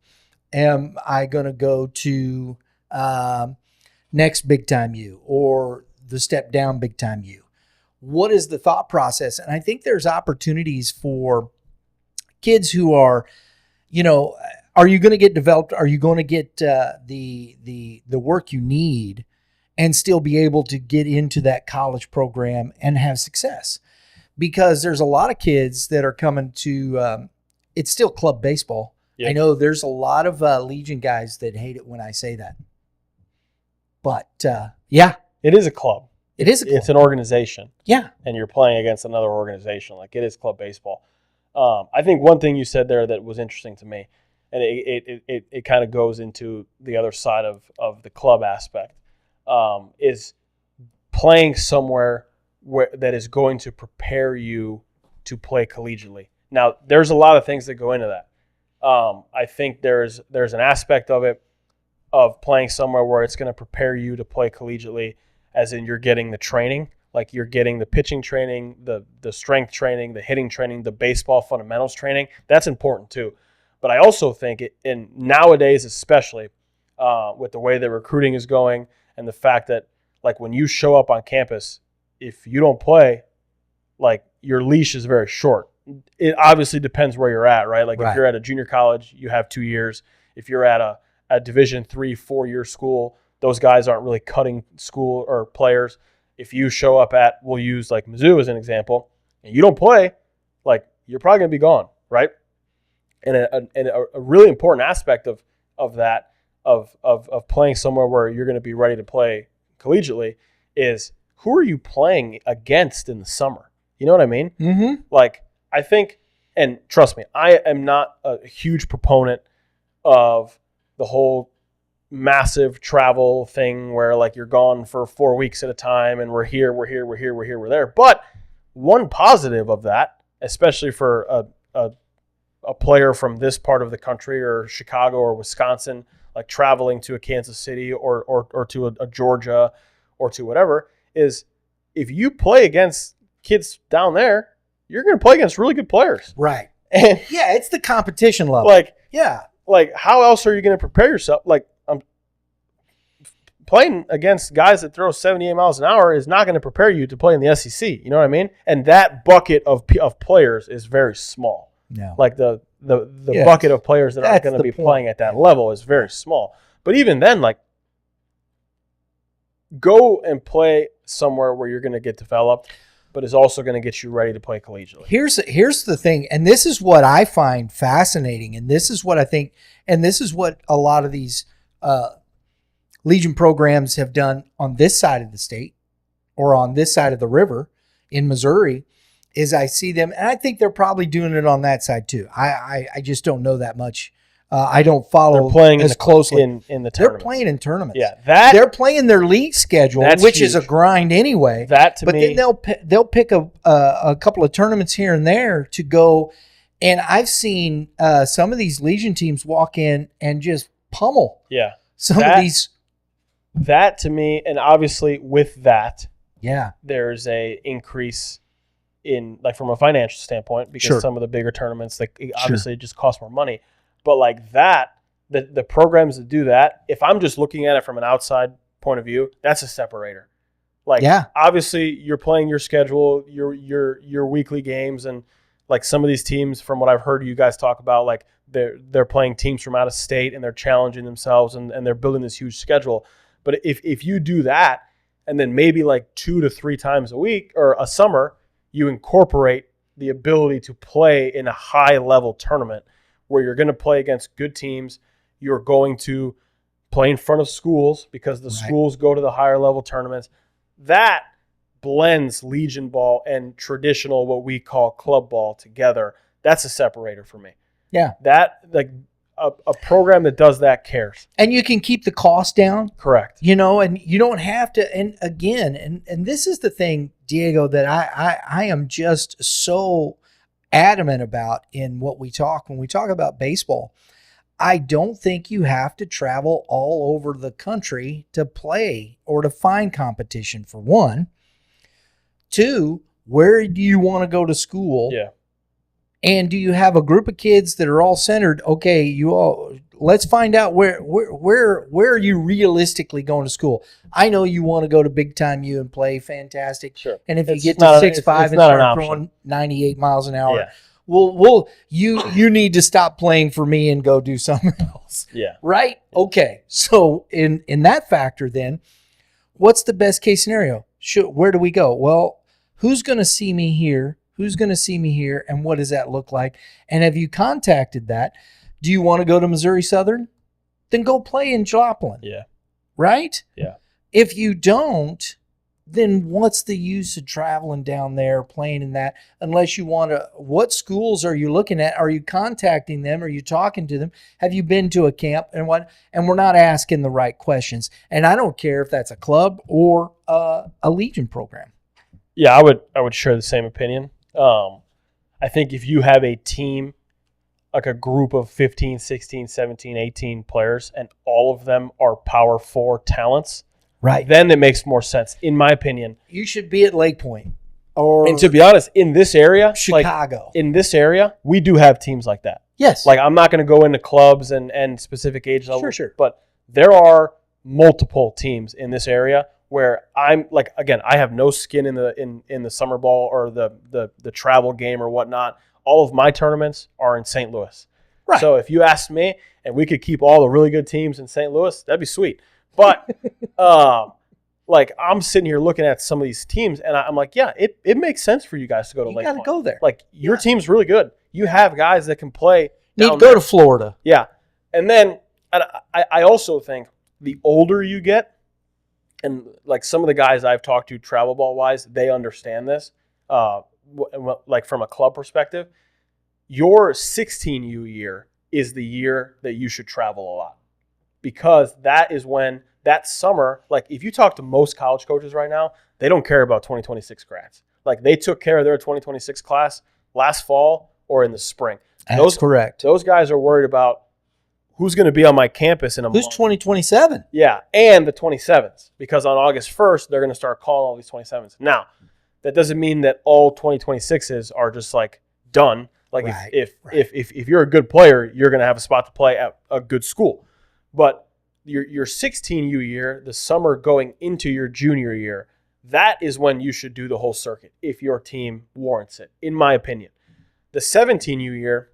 Am I going to go to next Big Time U or the step down Big Time U? What is the thought process? And I think there's opportunities for kids who are, are you going to get developed? Are you going to get the work you need and still be able to get into that college program and have success? Because there's a lot of kids that are coming to it's still club baseball. Yep. I know there's a lot of Legion guys that hate it when I say that. But, it is a club. It is a club. It's an organization. Yeah. And you're playing against another organization. Like, it is club baseball. I think one thing you said there that was interesting to me, and it kind of goes into the other side of the club aspect, is playing somewhere that is going to prepare you to play collegiately. Now, there's a lot of things that go into that. I think there's an aspect of it, of playing somewhere where it's going to prepare you to play collegiately, as in you're getting the training, like you're getting the pitching training, the strength training, the hitting training, the baseball fundamentals training. That's important too. But I also think and nowadays especially, with the way that recruiting is going and the fact that like when you show up on campus, if you don't play, like your leash is very short. It obviously depends where you're at, right? Like if you're at a junior college, you have 2 years. If you're at a Division 3, 4-year school, those guys aren't really cutting school or players. If you show up at, we'll use like Mizzou as an example, and you don't play, like you're probably going to be gone, right? And a really important aspect of that, of playing somewhere where you're going to be ready to play collegiately, is who are you playing against in the summer? You know what I mean? Mm-hmm. Like, I think, and trust me, I am not a huge proponent of the whole massive travel thing where like you're gone for 4 weeks at a time and we're here. But one positive of that, especially for a player from this part of the country or Chicago or Wisconsin, like traveling to a Kansas City or to a Georgia or to whatever, is if you play against kids down there, you're going to play against really good players. Right. And yeah, it's the competition level. Like how else are you going to prepare yourself? Like, playing against guys that throw 78 miles an hour is not going to prepare you to play in the SEC. You know what I mean? And that bucket of players is very small. No. Like the the Yes. bucket of players that are That's going to the be point. playing at that level is very small. But even then, like, go and play somewhere where you're going to get developed, but is also going to get you ready to play collegiately. Here's the thing, and this is what I find fascinating, and this is what I think, and this is what a lot of these Legion programs have done on this side of the state or on this side of the river in Missouri, is I see them, and I think they're probably doing it on that side too. I just don't know that much. I don't follow They're playing as closely. in the They're tournaments. playing in tournaments. Yeah, They're playing their league schedule, That's which is a huge. grind anyway. that to But me, then they'll pick a couple of tournaments here and there to go. And I've seen some of these Legion teams walk in and just pummel yeah, some of That- these. that to me, and obviously with that, Yeah, there's a increase in, like, from a financial standpoint, because Sure. some of the bigger tournaments, like, obviously it just costs more money. But like that, the programs that do that, if I'm just looking at it from an outside point of view, that's a separator. Like, Yeah. obviously you're playing your schedule, your weekly games, and like some of these teams, from what I've heard you guys talk about, like they're playing teams from out of state and they're challenging themselves and they're building this huge schedule. But if you do that, and then maybe like 2 to 3 times a week or a summer, you incorporate the ability to play in a high level tournament where you're going to play against good teams. You're going to play in front of schools because the schools go to the higher level tournaments. That blends Legion ball and traditional, what we call club ball, together. That's a separator for me. Yeah. That, like, a program that does that cares. and you can keep the cost down. Correct. And you don't have to. And again, and this is the thing, Diego, that I am just so adamant about in what we talk when we talk about baseball. I don't think you have to travel all over the country to play or to find competition, for one. Two, where do you want to go to school? Yeah. And do you have a group of kids that are all centered? Okay, let's find out where are you realistically going to school? I know you want to go to Big Time U and play fantastic. Sure. And if you It's get not to a- 6'5" it's and not an start option. throwing 98 miles an hour, Yeah. you need to stop playing for me and go do something else. Yeah. Right? Okay. So in that factor, then, what's the best case scenario? Where do we go? Well, who's going to see me here? Who's going to see me here? And what does that look like? And have you contacted that? Do you want to go to Missouri Southern? Then go play in Joplin. Yeah. Right? Yeah. If you don't, then what's the use of traveling down there, playing in that? Unless you want to, what schools are you looking at? Are you contacting them? Are you talking to them? Have you been to a camp and what? And we're not asking the right questions. And I don't care if that's a club or a Legion program. Yeah, I would share the same opinion. I think if you have a team, like a group of 15, 16, 17, 18 players, and all of them are Power 4 talents, Right. then it makes more sense, in my opinion. You should be at Lake Point or And to be honest, in this area, Chicago. we do have teams like that. Yes. Like, I'm not going to go into clubs and specific age levels, Sure. but there are multiple teams in this area where I'm like, again, I have no skin in the summer ball or the travel game or whatnot. All of my tournaments are in St. Louis. Right. So if you asked me and we could keep all the really good teams in St. Louis, that'd be sweet. But like, I'm sitting here looking at some of these teams and I'm like, yeah, it makes sense for you guys to go to You Lake got to Point. go there. Like, your team's really good. You have guys that can play. Need to down go there. to Florida. Yeah. And then I also think the older you get, and like some of the guys I've talked to travel ball wise, they understand this. Like, from a club perspective, your 16U year is the year that you should travel a lot, because that is when that summer, like, if you talk to most college coaches right now, they don't care about 2026 grads. Like, they took care of their 2026 class last fall or in the spring. That's correct. Those guys are worried about who's going to be on my campus in a Who's month. 2027? Yeah, and the 27s, because on August 1st, they're going to start calling all these 27s. Now, that doesn't mean that all 2026s are just, like, done. Like, Right, if you're a good player, you're going to have a spot to play at a good school. But your 16U year, the summer going into your junior year, that is when you should do the whole circuit if your team warrants it, in my opinion. The 17U year,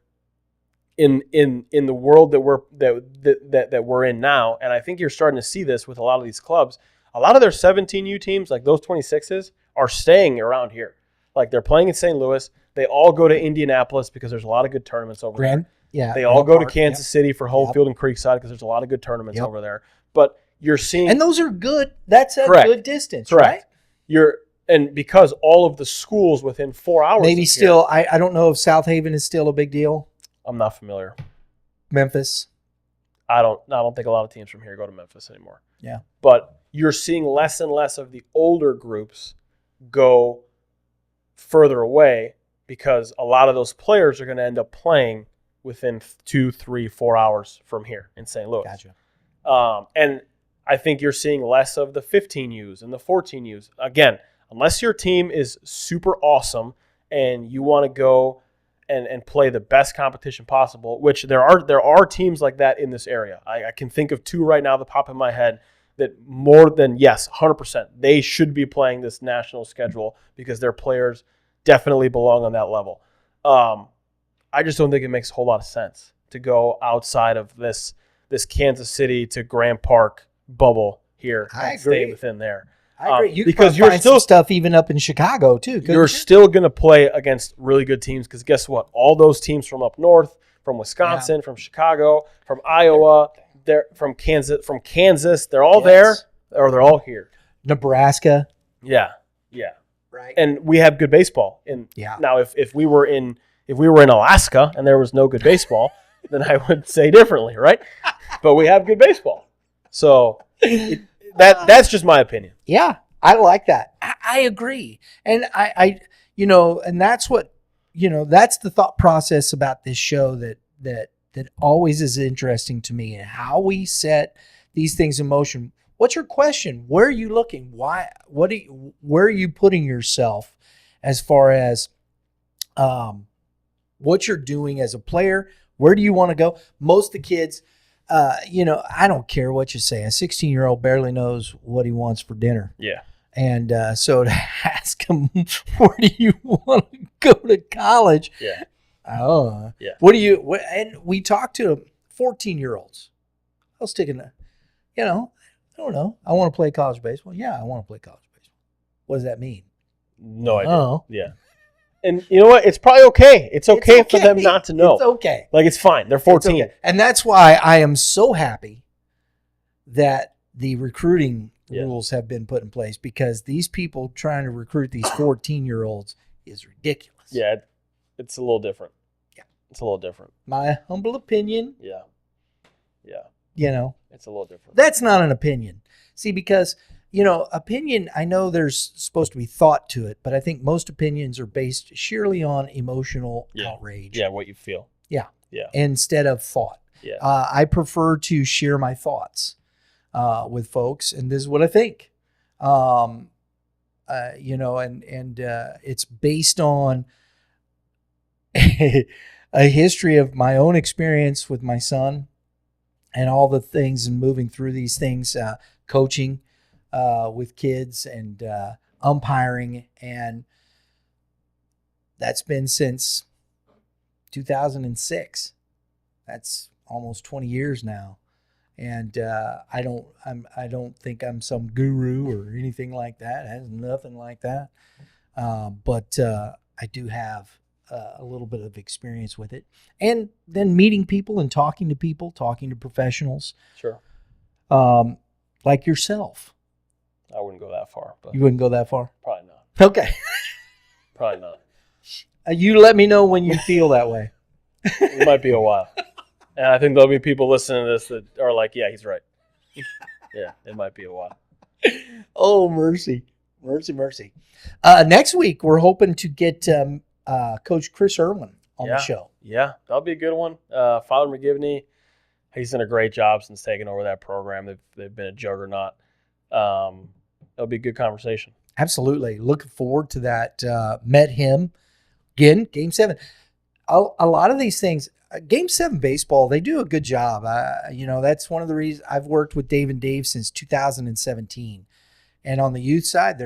in the world that we're in now, and I think you're starting to see this with a lot of these clubs. A lot of their 17U teams, like those 26s, are staying around here. Like they're playing in St. Louis. They all go to Indianapolis because there's a lot of good tournaments over there. Yeah, they all go to Park, Kansas City for home Yep. field and Creekside because there's a lot of good tournaments over there. But you're seeing, and those are good. That's a Correct. good distance, correct. right? And because all of the schools within 4 hours, Maybe of still. here, I don't know if South Haven is still a big deal. I'm not familiar. Memphis. I don't think a lot of teams from here go to Memphis anymore. Yeah. But you're seeing less and less of the older groups go further away because a lot of those players are going to end up playing within 2, 3, 4 hours from here in St. Louis. Gotcha. And I think you're seeing less of the 15Us and the 14Us. Again, unless your team is super awesome and you want to go and play the best competition possible, which there are teams like that in this area. I can think of 2 right now that pop in my head that more than, yes, 100%, they should be playing this national schedule because their players definitely belong on that level. I just don't think it makes a whole lot of sense to go outside of this Kansas City to Grand Park bubble here and stay within there. I agree. You because can you're find still some stuff even up in Chicago too. You're still going to play against really good teams because guess what? All those teams from up north, from Wisconsin, from Chicago, from Iowa, they're from Kansas, they're all there or they're all here. Nebraska. Yeah. Right. And we have good baseball. Now if we were in Alaska and there was no good baseball, then I would say differently, right? But we have good baseball. So that's just my opinion. Yeah, I like that. I agree. And I and that's what, that's the thought process about this show that always is interesting to me, and how we set these things in motion. What's your question? Where are you looking? Why? Where are you putting yourself as far as what you're doing as a player? Where do you want to go? Most of the kids, I don't care what you say. A 16-year-old barely knows what he wants for dinner. Yeah. And so to ask him, where do you want to go to college? Yeah. Oh. Yeah. And we talked to 14-year-olds. I was taking I don't know. I want to play college baseball. Yeah, I want to play college baseball. What does that mean? No idea. Oh. Yeah. And you know what? It's probably okay. It's okay for them not to know. It's okay. Like, it's fine. They're 14. Okay. And that's why I am so happy that the recruiting rules have been put in place, because these people trying to recruit these 14-year-olds is ridiculous. Yeah, it's a little different. Yeah. It's a little different. My humble opinion. Yeah. It's a little different. That's not an opinion. See, because, opinion, I know there's supposed to be thought to it, but I think most opinions are based sheerly on emotional outrage. Yeah, what you feel. Yeah. Yeah. Instead of thought. Yeah. I prefer to share my thoughts with folks, and this is what I think. It's based on a history of my own experience with my son and all the things, and moving through these things, coaching with kids and umpiring, and that's been since 2006. That's almost 20 years now. And I don't think I'm some guru or anything like that. It has nothing like that. But I do have a little bit of experience with it. And then meeting people and talking to people, talking to professionals. Sure. Like yourself. I wouldn't go that far. But You wouldn't go that far? probably not. Okay. Probably not. You let me know when you feel that way. It might be a while. And I think there'll be people listening to this that are like, yeah, he's right. Yeah, it might be a while. Oh, mercy. Mercy. Next week, we're hoping to get Coach Chris Irwin on the show. Yeah, that'll be a good one. Father McGivney, he's done a great job since taking over that program. They've been a juggernaut. It'll be a good conversation. Absolutely. Looking forward to that. Met him again, Game 7. A lot of these things, Game 7 baseball, they do a good job. That's one of the reasons I've worked with Dave and Dave since 2017. And on the youth side,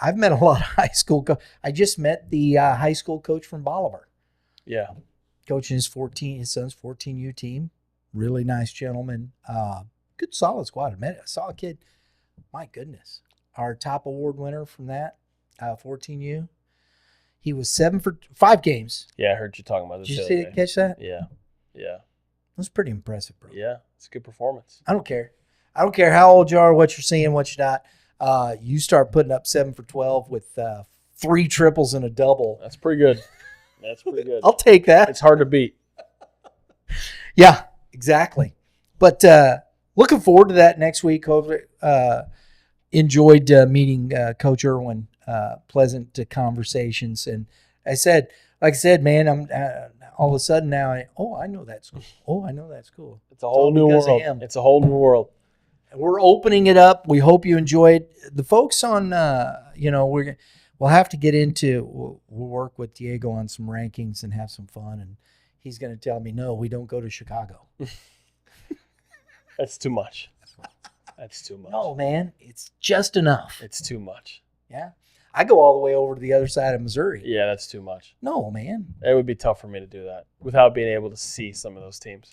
I've met a lot of high school. I just met the high school coach from Bolivar. Yeah. coaching his son's 14U team. Really nice gentleman. Good solid squad. I met a solid kid. My goodness. Our top award winner from that, 14U. He was 7 for 5 games. Yeah, I heard you talking about this. Did you catch that? Yeah. Yeah. It was pretty impressive, bro. Yeah. It's a good performance. I don't care. I don't care how old you are, what you're seeing, what you're not. You start putting up 7 for 12 with 3 triples and a double. That's pretty good. That's pretty good. I'll take that. It's hard to beat. Yeah, exactly. But looking forward to that next week. Hopefully, enjoyed meeting Coach Irwin. Pleasant conversations, and like I said, man, I'm all of a sudden now. I know that school. Oh, I know that school. It's a whole new world. It's a whole new world. We're opening it up. We hope you enjoy it. The folks on, we'll have to get into. We'll work with Diego on some rankings and have some fun, and he's going to tell me, no, we don't go to Chicago. That's too much. That's too much. No, man, it's just enough. It's too much. Yeah. I go all the way over to the other side of Missouri. Yeah, that's too much. No, man. It would be tough for me to do that without being able to see some of those teams.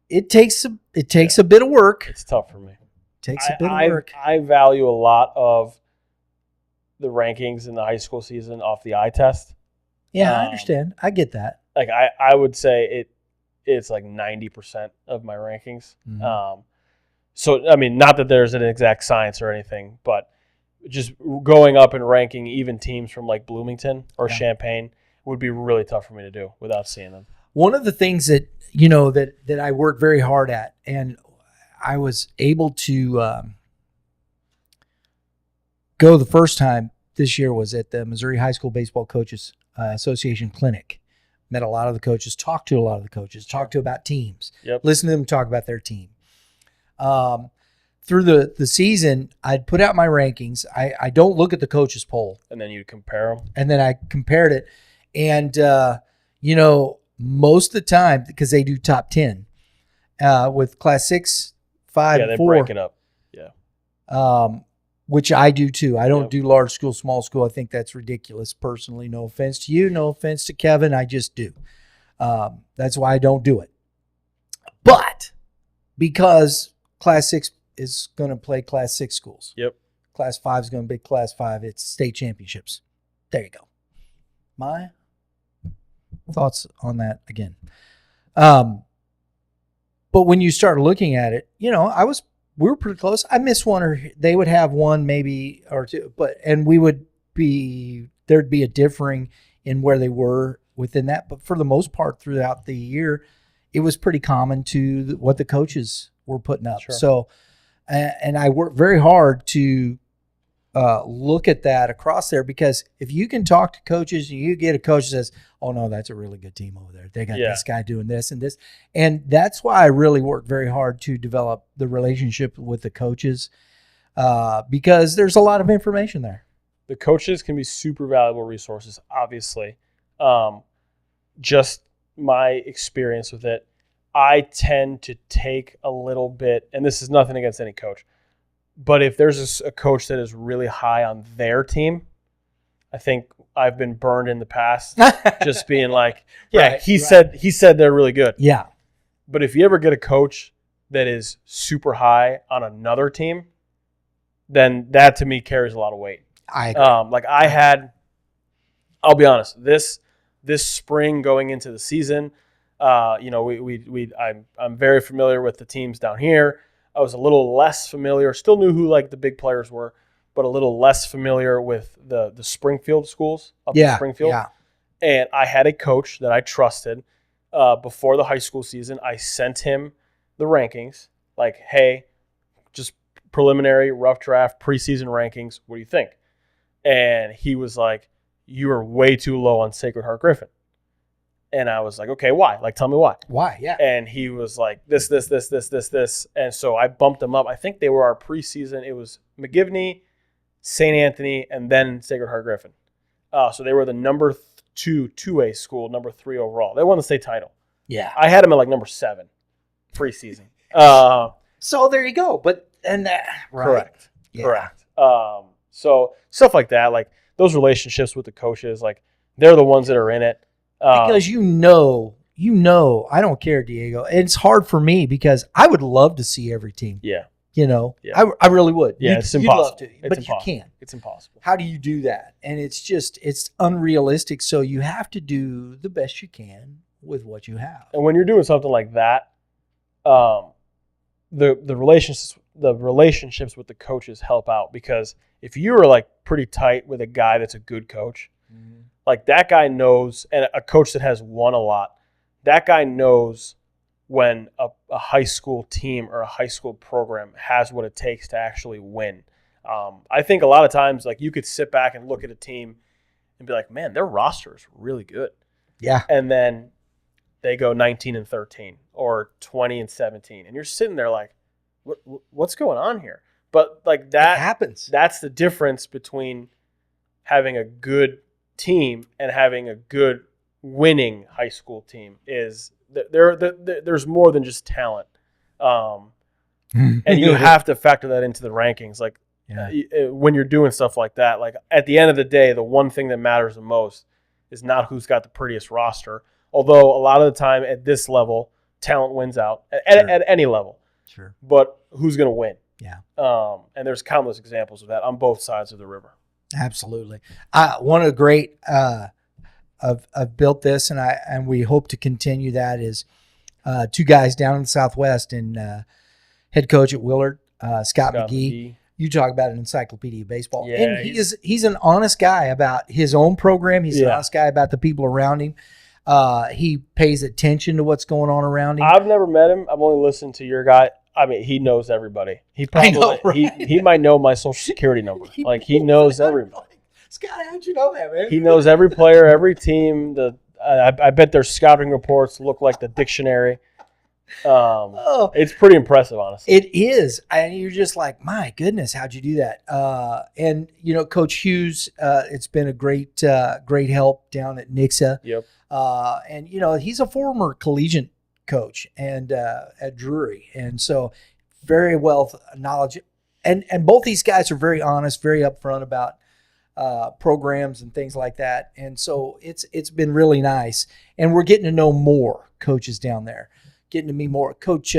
It takes a bit of work. It's tough for me. Takes a bit of work. I value a lot of the rankings in the high school season off the eye test. Yeah, I understand. I get that. Like I would say it's like 90% of my rankings. Mm-hmm. So I mean, not that there's an exact science or anything, but just going up and ranking even teams from like Bloomington or Champaign would be really tough for me to do without seeing them. One of the things that that I work very hard at, and I was able to go the first time this year, was at the Missouri High School Baseball Coaches Association Clinic. Met a lot of the coaches, talked to a lot of the coaches, talked to about teams, listen to them talk about their team. Through the season, I'd put out my rankings. I don't look at the coaches poll. And then you compare them. And then I compared it. And, most of the time, because they do top 10 with class 6, 5, and 4. Yeah, they 4, break it up. Yeah. Which I do too. I don't do large school, small school. I think that's ridiculous personally. No offense to you. No offense to Kevin. I just do. That's why I don't do it. But because class 6 is going to play class 6 schools. Yep. Class 5 is going to be class 5. It's state championships. There you go. My thoughts on that again. But when you start looking at it, we were pretty close. I missed one, or they would have one maybe or two, and there'd be a differing in where they were within that. But for the most part throughout the year, it was pretty common to what the coaches were putting up. Sure. So, and I worked very hard to look at that across there, because if you can talk to coaches and you get a coach that says, oh no, that's a really good team over there. They got this guy doing this and this. And that's why I really work very hard to develop the relationship with the coaches, because there's a lot of information there. The coaches can be super valuable resources, obviously. Just my experience with it, I tend to take a little bit, and this is nothing against any coach, but if there's a coach that is really high on their team, I think I've been burned in the past, just being like, he said they're really good. Yeah. But if you ever get a coach that is super high on another team, then that to me carries a lot of weight. I agree. I'll be honest, this spring going into the season, I'm very familiar with the teams down here. I was a little less familiar, still knew who like the big players were, but a little less familiar with the Springfield schools up in Springfield. Yeah. And I had a coach that I trusted before the high school season. I sent him the rankings, like, hey, just preliminary, rough draft, preseason rankings. What do you think? And he was like, you are way too low on Sacred Heart Griffin. And I was like, okay, why? Like, tell me why. Why, yeah. And he was like, this. And so I bumped them up. I think they were our preseason. It was McGivney, St. Anthony, and then Sacred Heart Griffin. So they were the number 2A school, number 3 overall. They won the state title. Yeah. I had them at like number 7 preseason. So there you go. But right. Correct. Yeah. Correct. So stuff like that, like those relationships with the coaches, like they're the ones that are in it. Because you know, I don't care, Diego. It's hard for me because I would love to see every team. Yeah. Yeah. Yeah. I really would. Yeah, it's impossible. You'd love to, but impossible. you can't. It's impossible. How do you do that? And it's unrealistic. So you have to do the best you can with what you have. And when you're doing something like that, the relationships with the coaches help out, because if you are like pretty tight with a guy that's a good coach, like that guy knows, and a coach that has won a lot, that guy knows when a high school team or a high school program has what it takes to actually win. I think a lot of times, like, you could sit back and look at a team and be like, man, their roster is really good. Yeah. And then they go 19-13 or 20-17. And you're sitting there like, what's going on here? But like that It happens. That's the difference between having a good team and having a good winning high school team, is there's more than just talent. And you have to factor that into the rankings. Like, when you're doing stuff like that, like at the end of the day, the one thing that matters the most is not who's got the prettiest roster. Although a lot of the time at this level, talent wins out at any level. Sure. But who's going to win? Yeah. And there's countless examples of that on both sides of the river. Absolutely. One of the great I've built this, and we hope to continue that, is two guys down in the Southwest, and head coach at Willard, Scott McGee. You talk about an encyclopedia of baseball. Yeah, and he's an honest guy about his own program. He's an honest guy about the people around him. He pays attention to what's going on around him. I've never met him. I've only listened to your guy. I mean, he knows everybody. He probably know, right? he might know my social security number. Like, he knows everybody. Scott, how'd you know that, man? He knows every player, every team. I bet their scouting reports look like the dictionary. It's pretty impressive, honestly. It is, and you're just like, my goodness, how'd you do that? And Coach Hughes, it's been a great help down at Nixa. Yep. And he's a former collegiate coach and at Drury, and so very well knowledge. And both these guys are very honest, very upfront about programs and things like that. And so it's been really nice, and we're getting to know more coaches down there. Getting to meet more. Coach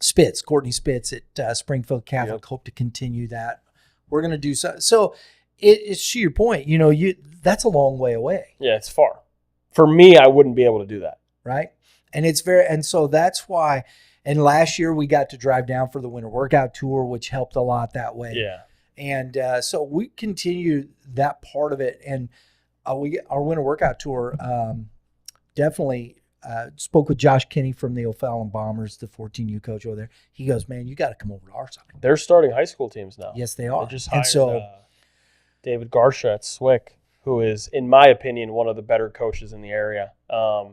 Spitz, Courtney Spitz at Springfield Catholic. Yep. Hope to continue that. We're going to do so. So it's to your point. That's a long way away. Yeah, it's far. For me, I wouldn't be able to do that. Right, and so that's why. And last year we got to drive down for the winter workout tour, which helped a lot that way. Yeah. And so we continue that part of it, and our winter workout tour definitely. Spoke with Josh Kinney from the O'Fallon Bombers, the 14U coach over there. He goes, man, you got to come over to our side. They're starting high school teams now. Yes, they are. They just hired David Garsha at Swick, who is, in my opinion, one of the better coaches in the area. I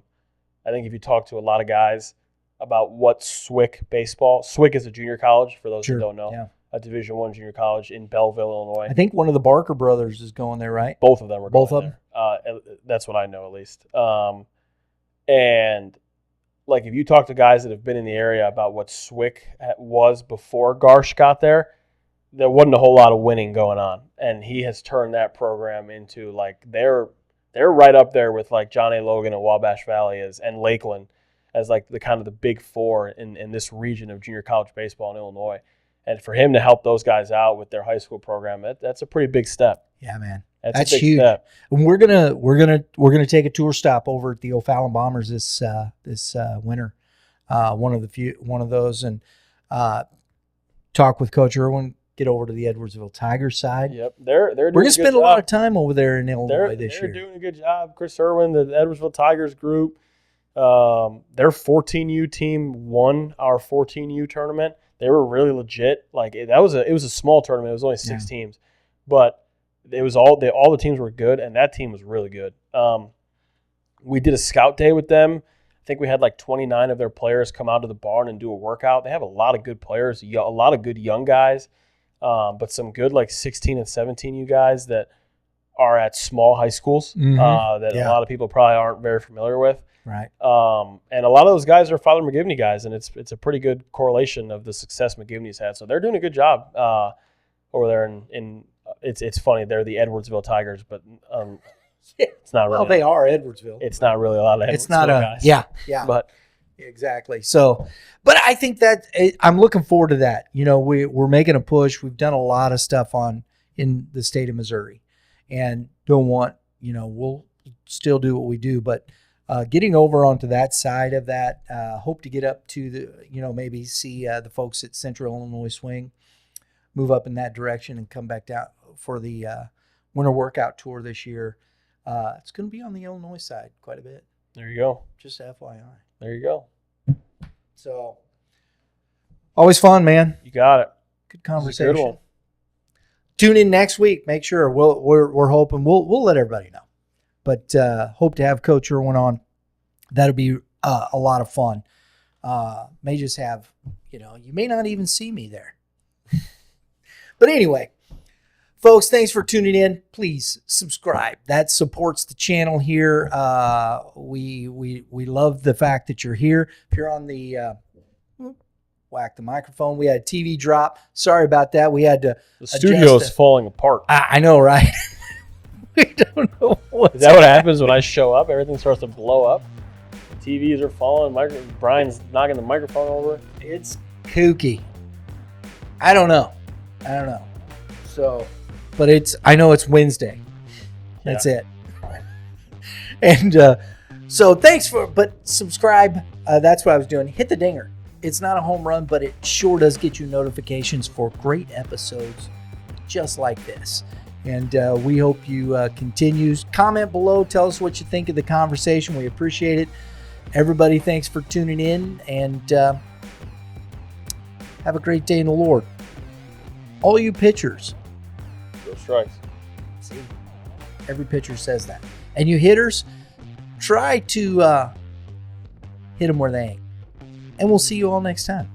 think if you talk to a lot of guys about what Swick is a junior college, for those who don't know, a Division I junior college in Belleville, Illinois. I think one of the Barker brothers is going there, right? Both of them are going Both of them? there. That's what I know, at least. And like, if you talk to guys that have been in the area about what Swick was before Garsh got there wasn't a whole lot of winning going on. And he has turned that program into, like, they're right up there with like John A. Logan and Wabash Valley and Lakeland as like the kind of the big four in this region of junior college baseball in Illinois. And for him to help those guys out with their high school program, that's a pretty big step. Yeah, man. That's a big huge step. And we're gonna take a tour stop over at the O'Fallon Bombers this winter. One of those, and talk with Coach Irwin. Get over to the Edwardsville Tigers side. Yep, we're gonna spend a lot of time over there in Illinois this year. They're doing a good job. Chris Irwin, the Edwardsville Tigers group, their 14U team won our 14U tournament. They were really legit. Like, it was a small tournament. It was only 6 teams, but it was all the teams were good, and that team was really good. We did a scout day with them. I think we had like 29 of their players come out to the barn and do a workout. They have a lot of good players, a lot of good young guys, but some good like 16 and 17U guys that are at small high schools that a lot of people probably aren't very familiar with. Right. And a lot of those guys are Father McGivney guys, and it's a pretty good correlation of the success McGivney's had. So they're doing a good job over there in it's funny, they're the Edwardsville Tigers, but It's not really. Well, they are Edwardsville. It's not really a lot of. It's not a guys. yeah. But Exactly. So, but I think that I'm looking forward to that. You know, we're making a push. We've done a lot of stuff in the state of Missouri, and don't want, we'll still do what we do, but getting over onto that side of that, hope to get up to the, maybe see the folks at Central Illinois Swing, move up in that direction and come back down for the winter workout tour this year. It's going to be on the Illinois side quite a bit. there you go. Just FYI. There you go. So, always fun, man. You got it. Good conversation. Good one. Tune in next week. Make sure we're hoping we'll let everybody know, but hope to have Coach Irwin on. That'll be a lot of fun. May just have, you may not even see me there, but anyway, folks, thanks for tuning in. Please subscribe. That supports the channel here. We love the fact that you're here. If you're on the whack the microphone. We had a TV drop. Sorry about that. We had to. The studio's falling apart. I know, right? We don't know what. Is that what happens when I show up? Everything starts to blow up. The TVs are falling. Brian's knocking the microphone over. It's kooky. I don't know. So, but I know it's Wednesday. That's it. And so thanks but subscribe. That's what I was doing. Hit the dinger. It's not a home run, but it sure does get you notifications for great episodes just like this. And we hope you continue. Comment below. Tell us what you think of the conversation. We appreciate it. Everybody, thanks for tuning in. And have a great day in the Lord. All you pitchers. Go strikes. See, every pitcher says that. And you hitters, try to hit them where they ain't. And we'll see you all next time.